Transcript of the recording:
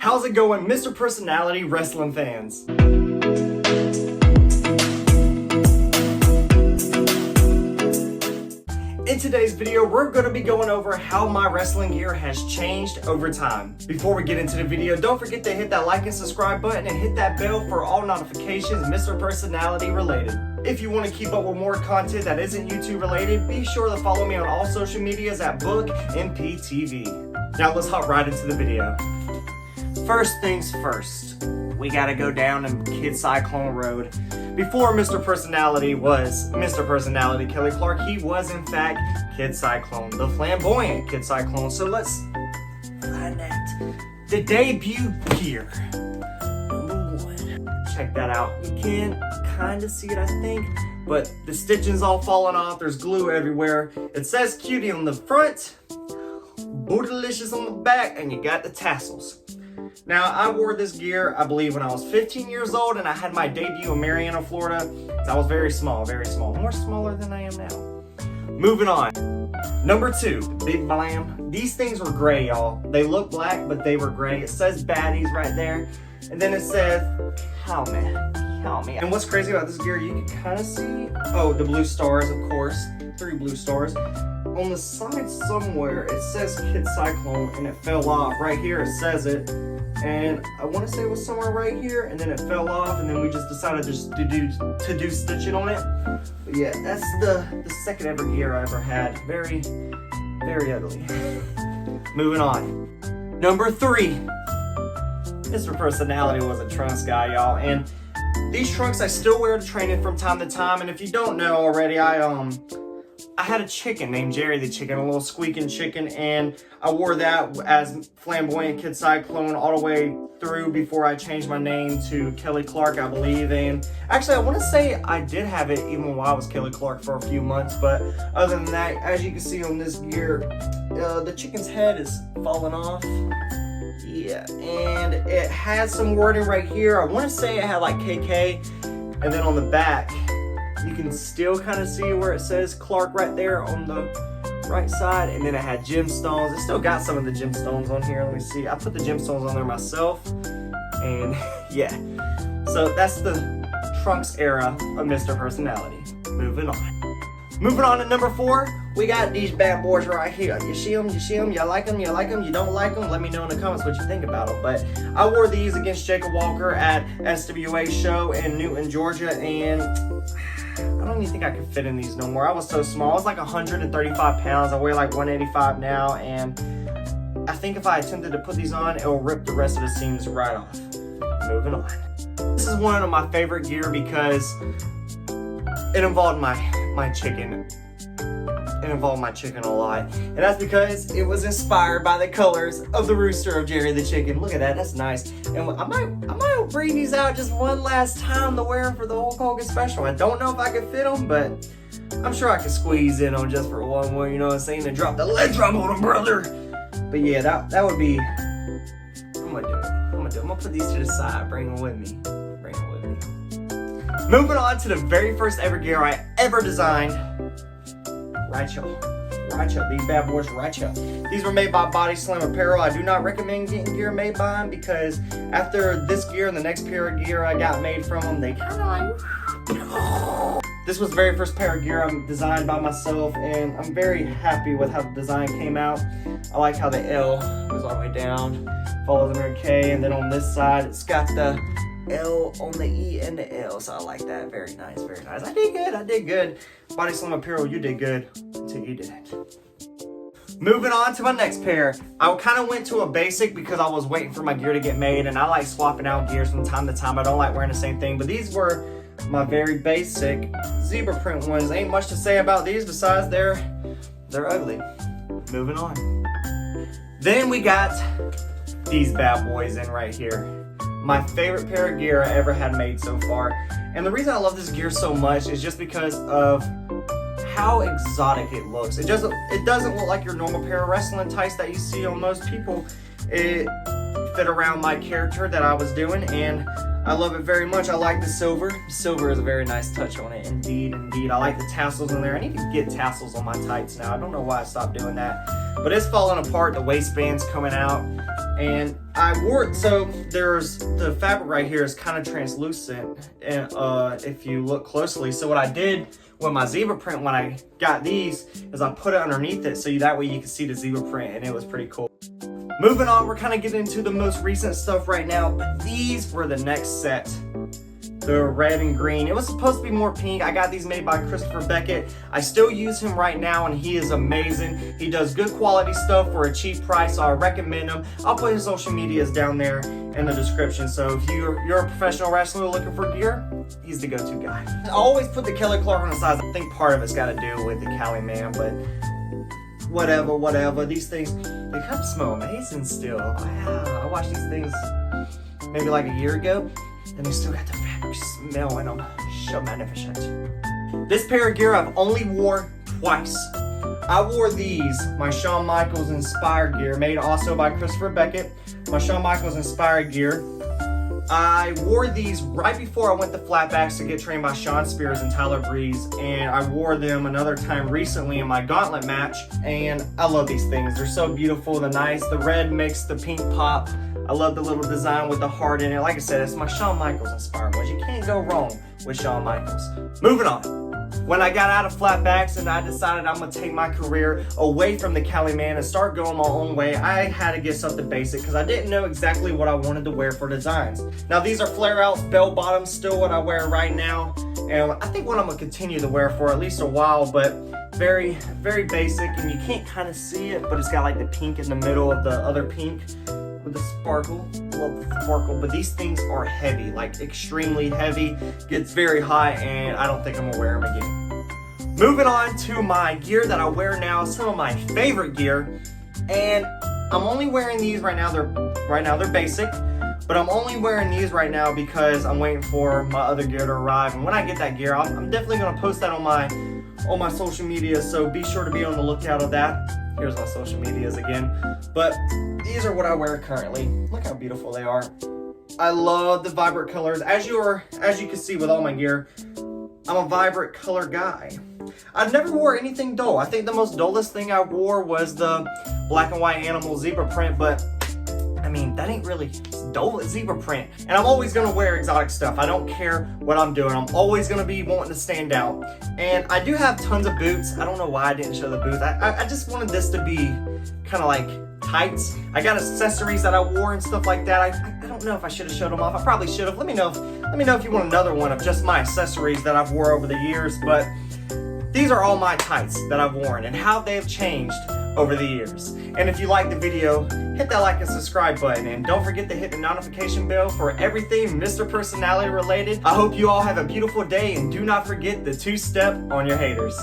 How's it going, Mr. Personality wrestling fans? In today's video, we're going to be going over how my wrestling gear has changed over time. Before we get into the video, don't forget to hit that like and subscribe button and hit that bell for all notifications Mr. Personality related. If you want to keep up with more content that isn't YouTube related, be sure to follow me on all social medias at book MPTV. Now let's hop right into the video. First things first, we gotta go down in Kid Cyclone Road. Before Mr. Personality was Mr. Personality Kelly Clark, he was in fact Kid Cyclone, the flamboyant Kid Cyclone. So let's find that. The debut gear, number 1. Check that out. You can kind of see it, I think, but the stitching's all falling off. There's glue everywhere. It says cutie on the front, bootylicious on the back, and you got the tassels. Now, I wore this gear, I believe, when I was 15 years old, and I had my debut in Marianna, Florida. I was very small, more smaller than I am now. Moving on. Number 2, the Big Blam. These things were gray, y'all. They look black, but they were gray. It says baddies right there, and then it says helmet. And what's crazy about this gear, you can kind of see, oh, the blue stars, of course, 3 blue stars. On the side somewhere, it says Kid Cyclone, and it fell off. Right here, it says it. And I want to say it was somewhere right here, and then it fell off, and then we just decided to do stitching on it. But yeah, that's the second ever gear I ever had. Very, very ugly. Moving on. Number 3. Mr. Personality was a trunks guy, y'all, and these trunks I still wear to training from time to time. And if you don't know already, I had a chicken named Jerry the Chicken, a little squeaking chicken, and I wore that as flamboyant Kid Cyclone all the way through before I changed my name to Kelly Clark, I believe. And actually, I want to say I did have it even while I was Kelly Clark for a few months, but other than that, as you can see on this gear, the chicken's head is falling off. Yeah, and it has some wording right here. I want to say it had like KK, and then on the back, you can still kind of see where it says Clark right there on the right side, and then it had gemstones. It still got some of the gemstones on here. Let me see. I put the gemstones on there myself, and yeah. So that's the trunks era of Mr. Personality. Moving on to number 4, we got these bad boys right here. You see them? You like them? You don't like them? Let me know in the comments what you think about them. But I wore these against Jacob Walker at SWA show in Newton, Georgia, and I don't even think I could fit in these no more. I was so small. I was like 135 pounds. I weigh like 185 now, and I think if I attempted to put these on, it'll rip the rest of the seams right off. Moving on. This is one of my favorite gear because it involved my chicken. It involved my chicken a lot, and that's because it was inspired by the colors of the rooster of Jerry the Chicken. Look at that, that's nice. And I might bring these out just one last time to wear for the Hulk Hogan special. I don't know if I can fit them, but I'm sure I can squeeze in on just for one more, you know what I'm saying, and drop the leg drop on them, brother. But yeah, that would be, I'm gonna do it. I'm gonna put these to the side, bring them with me. Moving on to the very first ever gear I ever designed. Right, y'all. These bad boys, right, y'all. These were made by Body Slam Apparel. I do not recommend getting gear made by them because after this gear and the next pair of gear I got made from them, they kind of like... This was the very first pair of gear I designed by myself, and I'm very happy with how the design came out. I like how the L goes all the way down, follows under a K, and then on this side, it's got the L on the E and the L, so I like that. Very nice, very nice. I did good. Body Slam Apparel, you did good until you didn't. Moving on to my next pair. I kind of went to a basic because I was waiting for my gear to get made, and I like swapping out gears from time to time. I don't like wearing the same thing, but these were my very basic zebra print ones. Ain't much to say about these besides they're ugly. Moving on. Then we got these bad boys in right here. My favorite pair of gear I ever had made so far. And the reason I love this gear so much is just because of how exotic it looks. It doesn't look like your normal pair of wrestling tights that you see on most people. It fit around my character that I was doing, and I love it very much. I like the silver. Silver is a very nice touch on it. Indeed. I like the tassels in there. I need to get tassels on my tights now. I don't know why I stopped doing that. But it's falling apart. The waistband's coming out. And I wore it, so there's the fabric right here is kind of translucent, and if you look closely. So what I did with my zebra print when I got these is I put it underneath it so that way you can see the zebra print, and it was pretty cool. Moving on, we're kind of getting into the most recent stuff right now, but these were the next set. The red and green. It was supposed to be more pink. I got these made by Christopher Beckett. I still use him right now, and he is amazing. He does good quality stuff for a cheap price, so I recommend him. I'll put his social medias down there in the description. So if you're a professional wrestler looking for gear, he's the go-to guy. I always put the Kelly Clark on the sides. I think part of it's got to do with the Cali Man, but whatever. These things, they kind of smell amazing still. Wow, I watched these things maybe like a year ago, and they still got the fabric smell in them. So magnificent. This pair of gear I've only wore twice. I wore these, my Shawn Michaels inspired gear, made also by Christopher Beckett. My Shawn Michaels inspired gear. I wore these right before I went to Flatbacks to get trained by Sean Spears and Tyler Breeze, and I wore them another time recently in my gauntlet match, and I love these things. They're so beautiful, the red makes the pink pop. I love the little design with the heart in it. Like I said, it's my Shawn Michaels inspired ones. You can't go wrong with Shawn Michaels. Moving on. When I got out of Flatbacks and I decided I'm gonna take my career away from the Cali Man and start going my own way, I had to get something basic because I didn't know exactly what I wanted to wear for designs. Now these are flare outs, bell bottoms, still what I wear right now. And I think what I'm gonna continue to wear for at least a while, but very, very basic, and you can't kind of see it, but it's got like the pink in the middle of the other pink with the sparkle. Love the sparkle, but these things are heavy, like extremely heavy. Gets very hot, and I don't think I'm gonna wear them again. Moving on to my gear that I wear now, some of my favorite gear, and I'm only wearing these right now. They're basic, but I'm only wearing these right now because I'm waiting for my other gear to arrive. And when I get that gear, I'm definitely gonna post that on my social media. So be sure to be on the lookout of that. Here's my social medias again. But these are what I wear currently. Look how beautiful they are. I love the vibrant colors. As you can see with all my gear, I'm a vibrant color guy. I've never wore anything dull. I think the most dullest thing I wore was the black and white animal zebra print, but I mean, that ain't really dull zebra print. And I'm always gonna wear exotic stuff. I don't care what I'm doing. I'm always gonna be wanting to stand out. And I do have tons of boots. I don't know why I didn't show the boots. I just wanted this to be kind of like tights. I got accessories that I wore and stuff like that. I don't know if I should have showed them off. I probably should have. Let me know if you want another one of just my accessories that I've wore over the years. But these are all my tights that I've worn and how they've changed over the years. And if you like the video, hit that like and subscribe button, and don't forget to hit the notification bell for everything Mr. Personality related. I hope you all have a beautiful day, and do not forget the 2-step on your haters.